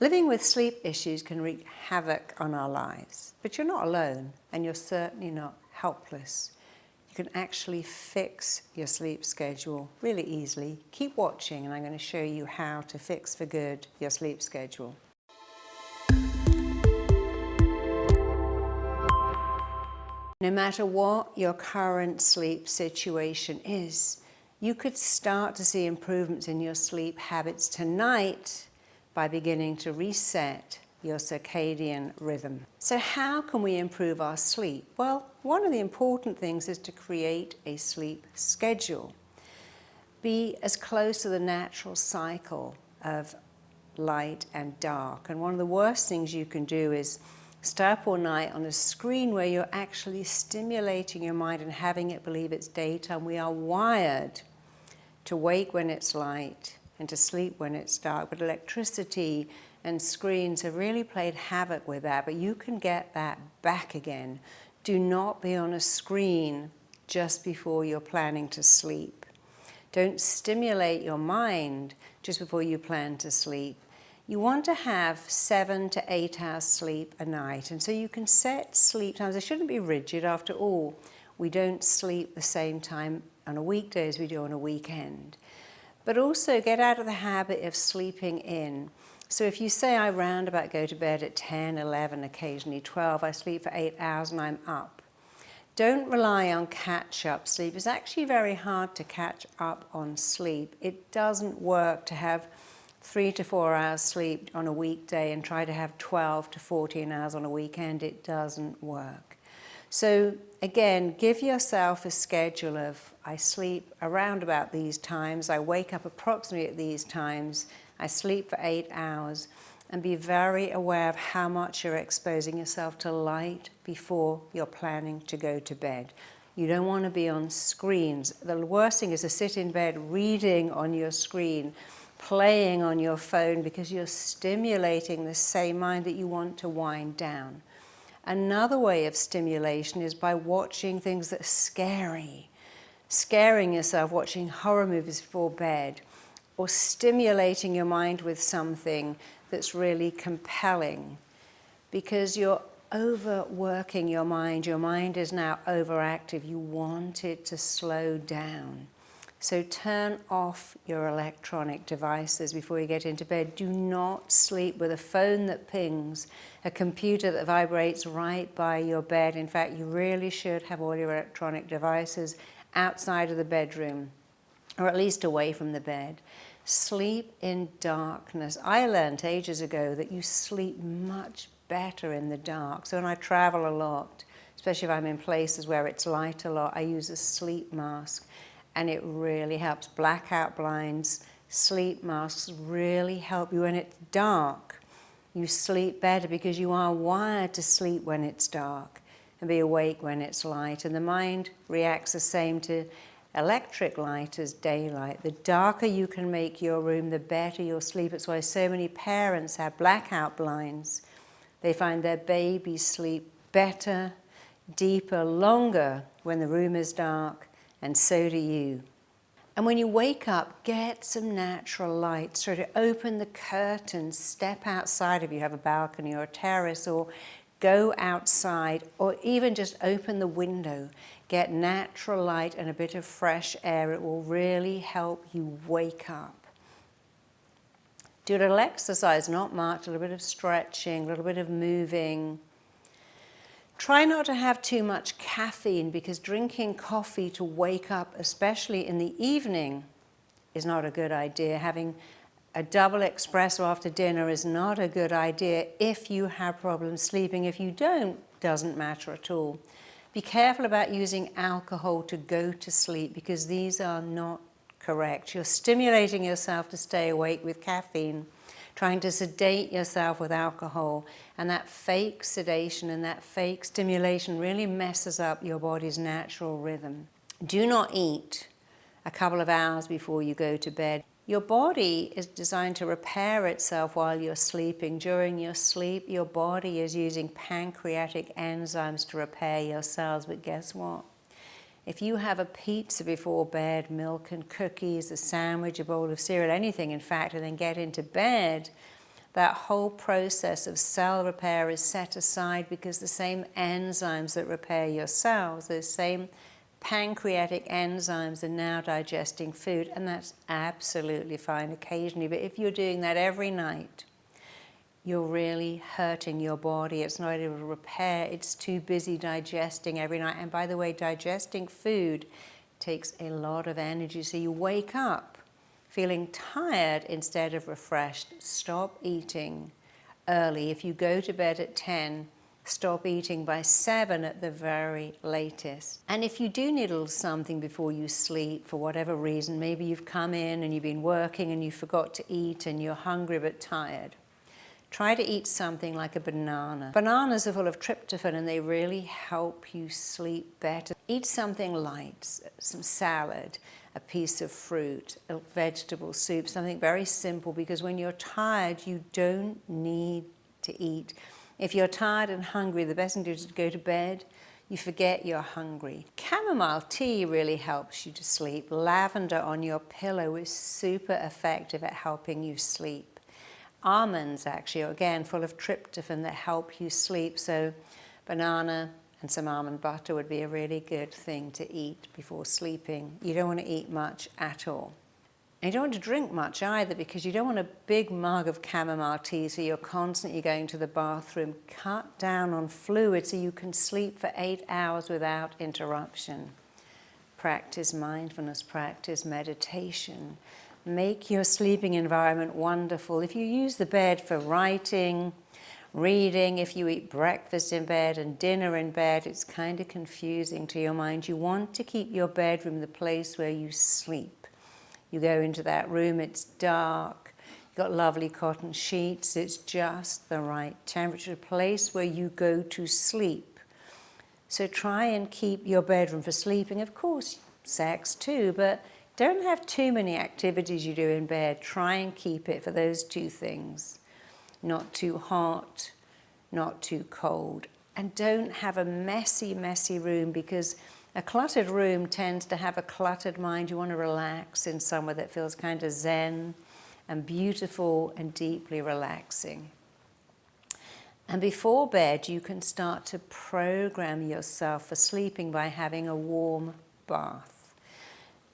Living with sleep issues can wreak havoc on our lives, but you're not alone, and you're certainly not helpless. You can actually fix your sleep schedule really easily. Keep watching, and I'm going to show you how to fix for good your sleep schedule. No matter what your current sleep situation is, you could start to see improvements in your sleep habits tonight by beginning to reset your circadian rhythm. So how can we improve our sleep? Well, one of the important things is to create a sleep schedule. Be as close to the natural cycle of light and dark. And one of the worst things you can do is stay up all night on a screen where you're actually stimulating your mind and having it believe it's daytime. We are wired to wake when it's light and to sleep when it's dark, but electricity and screens have really played havoc with that, but you can get that back again. Do not be on a screen just before you're planning to sleep. Don't stimulate your mind just before you plan to sleep. You want to have 7 to 8 hours sleep a night, and so you can set sleep times. They shouldn't be rigid. After all, we don't sleep the same time on a weekday as we do on a weekend. But also get out of the habit of sleeping in. So if you say I round about go to bed at 10, 11, occasionally 12, I sleep for 8 hours and I'm up. Don't rely on catch-up sleep. It's actually very hard to catch up on sleep. It doesn't work to have 3 to 4 hours sleep on a weekday and try to have 12 to 14 hours on a weekend. It doesn't work. So again, give yourself a schedule of I sleep around about these times, I wake up approximately at these times, I sleep for 8 hours, and be very aware of how much you're exposing yourself to light before you're planning to go to bed. You don't want to be on screens. The worst thing is to sit in bed reading on your screen, playing on your phone, because you're stimulating the same mind that you want to wind down. Another way of stimulation is by watching things that are scary. Scaring yourself, watching horror movies before bed, or stimulating your mind with something that's really compelling, because you're overworking your mind. Your mind is now overactive. You want it to slow down. So turn off your electronic devices before you get into bed. Do not sleep with a phone that pings, a computer that vibrates right by your bed. In fact, you really should have all your electronic devices outside of the bedroom, or at least away from the bed. Sleep in darkness. I learned ages ago that you sleep much better in the dark. So when I travel a lot, especially if I'm in places where it's light a lot, I use a sleep mask. And it really helps. Blackout blinds, sleep masks really help you when it's dark. You sleep better because you are wired to sleep when it's dark and be awake when it's light. And the mind reacts the same to electric light as daylight. The darker you can make your room, the better you'll sleep. It's why so many parents have blackout blinds. They find their babies sleep better, deeper, longer when the room is dark. And so do you. And when you wake up, get some natural light. Sort of open the curtains, step outside if you have a balcony or a terrace, or go outside, or even just open the window. Get natural light and a bit of fresh air. It will really help you wake up. Do a little exercise, not much, a little bit of stretching, a little bit of moving. Try not to have too much caffeine, because drinking coffee to wake up, especially in the evening, is not a good idea. Having a double espresso after dinner is not a good idea if you have problems sleeping. If you don't, doesn't matter at all. Be careful about using alcohol to go to sleep, because these are not correct. You're stimulating yourself to stay awake with caffeine, trying to sedate yourself with alcohol, and that fake sedation and that fake stimulation really messes up your body's natural rhythm. Do not eat a couple of hours before you go to bed. Your body is designed to repair itself while you're sleeping. During your sleep, your body is using pancreatic enzymes to repair your cells, but guess what? If you have a pizza before bed, milk and cookies, a sandwich, a bowl of cereal, anything in fact, and then get into bed, That whole process of cell repair is set aside because the same enzymes that repair your cells, those same pancreatic enzymes, are now digesting food, and that's absolutely fine occasionally. But if you're doing that every night, you're really hurting your body. It's not able to repair. It's too busy digesting every night. And by the way, digesting food takes a lot of energy. So you wake up feeling tired instead of refreshed. Stop eating early. If you go to bed at 10, stop eating by 7 at the very latest. And if you do need a little something before you sleep, for whatever reason, maybe you've come in and you've been working and you forgot to eat and you're hungry but tired, try to eat something like a banana. Bananas are full of tryptophan and they really help you sleep better. Eat something light, some salad, a piece of fruit, a vegetable soup, something very simple, because when you're tired, you don't need to eat. If you're tired and hungry, the best thing to do is to go to bed. You forget you're hungry. Chamomile tea really helps you to sleep. Lavender on your pillow is super effective at helping you sleep. Almonds actually are again full of tryptophan that help you sleep, so banana and some almond butter would be a really good thing to eat before sleeping. You don't want to eat much at all. And you don't want to drink much either, because you don't want a big mug of chamomile tea so you're constantly going to the bathroom. Cut down on fluid so you can sleep for 8 hours without interruption. Practice mindfulness, practice meditation. Make your sleeping environment wonderful. If you use the bed for writing, reading, if you eat breakfast in bed and dinner in bed, it's kind of confusing to your mind. You want to keep your bedroom the place where you sleep. You go into that room, it's dark, you've got lovely cotton sheets, it's just the right temperature, a place where you go to sleep. So try and keep your bedroom for sleeping, of course, sex too, but don't have too many activities you do in bed. Try and keep it for those two things. Not too hot, not too cold. And don't have a messy, messy room, because a cluttered room tends to have a cluttered mind. You want to relax in somewhere that feels kind of zen and beautiful and deeply relaxing. And before bed, you can start to program yourself for sleeping by having a warm bath.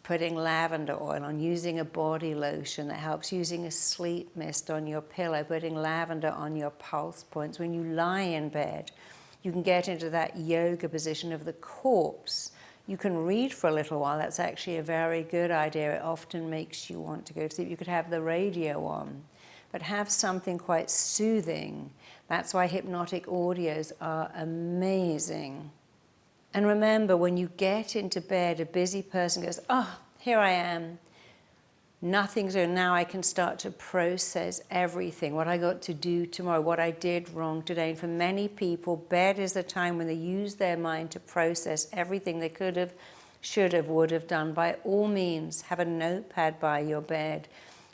Putting lavender oil on, using a body lotion that helps, using a sleep mist on your pillow, putting lavender on your pulse points. When you lie in bed, you can get into that yoga position of the corpse. You can read for a little while. That's actually a very good idea. It often makes you want to go to sleep. You could have the radio on, but have something quite soothing. That's why hypnotic audios are amazing. And remember, when you get into bed, a busy person goes, oh, here I am. Nothing's doing. Now I can start to process everything, what I got to do tomorrow, what I did wrong today. And for many people, bed is the time when they use their mind to process everything they could have, should have, would have done. By all means, have a notepad by your bed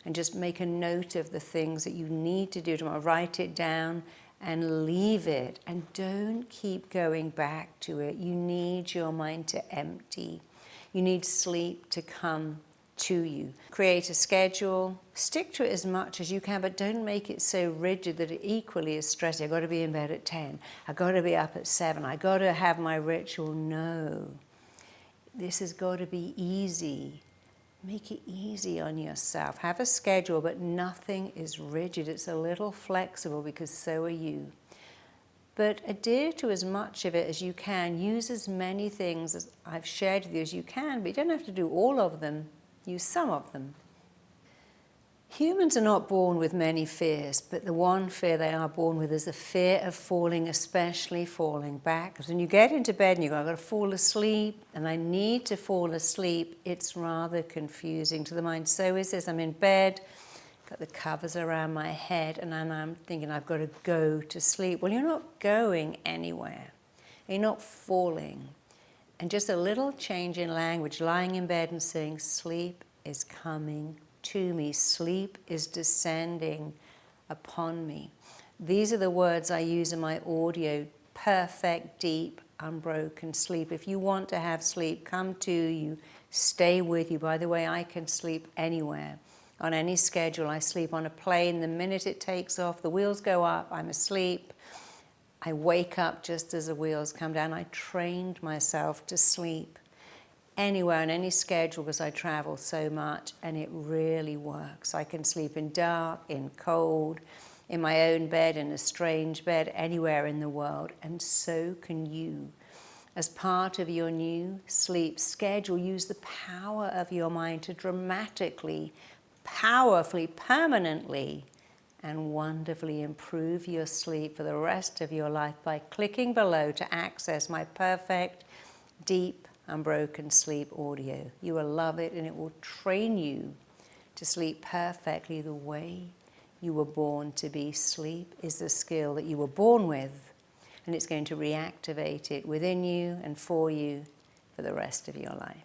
and just make a note of the things that you need to do tomorrow. Write it down and leave it, and don't keep going back to it. You need your mind to empty. You need sleep to come to you. Create a schedule, stick to it as much as you can, but don't make it so rigid that it equally is stressing. I've got to be in bed at 10, I've got to be up at 7, I've got to have my ritual. No, this has got to be easy. Make it easy on yourself. Have a schedule, but nothing is rigid. It's a little flexible, because so are you. But adhere to as much of it as you can. Use as many things as I've shared with you as you can, but you don't have to do all of them. Use some of them. Humans are not born with many fears, but the one fear they are born with is the fear of falling, especially falling back. Because when you get into bed and you go, I've got to fall asleep, and I need to fall asleep, it's rather confusing to the mind. So is this. I'm in bed, got the covers around my head, and then I'm thinking I've got to go to sleep. Well, you're not going anywhere. You're not falling. And just a little change in language, lying in bed and saying, sleep is coming to me. Sleep is descending upon me. These are the words I use in my audio. Perfect, deep, unbroken sleep. If you want to have sleep come to you, stay with you. By the way, I can sleep anywhere. on any schedule. I sleep on a plane. The minute it takes off, the wheels go up, I'm asleep. I wake up just as the wheels come down. I trained myself to sleep anywhere on any schedule because I travel so much, and it really works. I can sleep in dark, in cold, in my own bed, in a strange bed, anywhere in the world, and so can you. As part of your new sleep schedule, use the power of your mind to dramatically, powerfully, permanently, and wonderfully improve your sleep for the rest of your life by clicking below to access my perfect, deep, unbroken sleep audio. You will love it, and it will train you to sleep perfectly the way you were born to be. Sleep is the skill that you were born with, and it's going to reactivate it within you and for you for the rest of your life.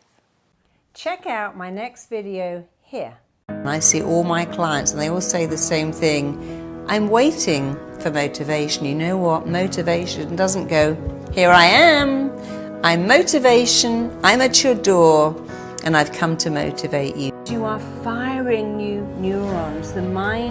Check out my next video here. I see all my clients and they all say the same thing. I'm waiting for motivation. You know what? Motivation doesn't go, here I am. I'm motivation. I'm at your door and I've come to motivate you. You are firing new neurons. The mind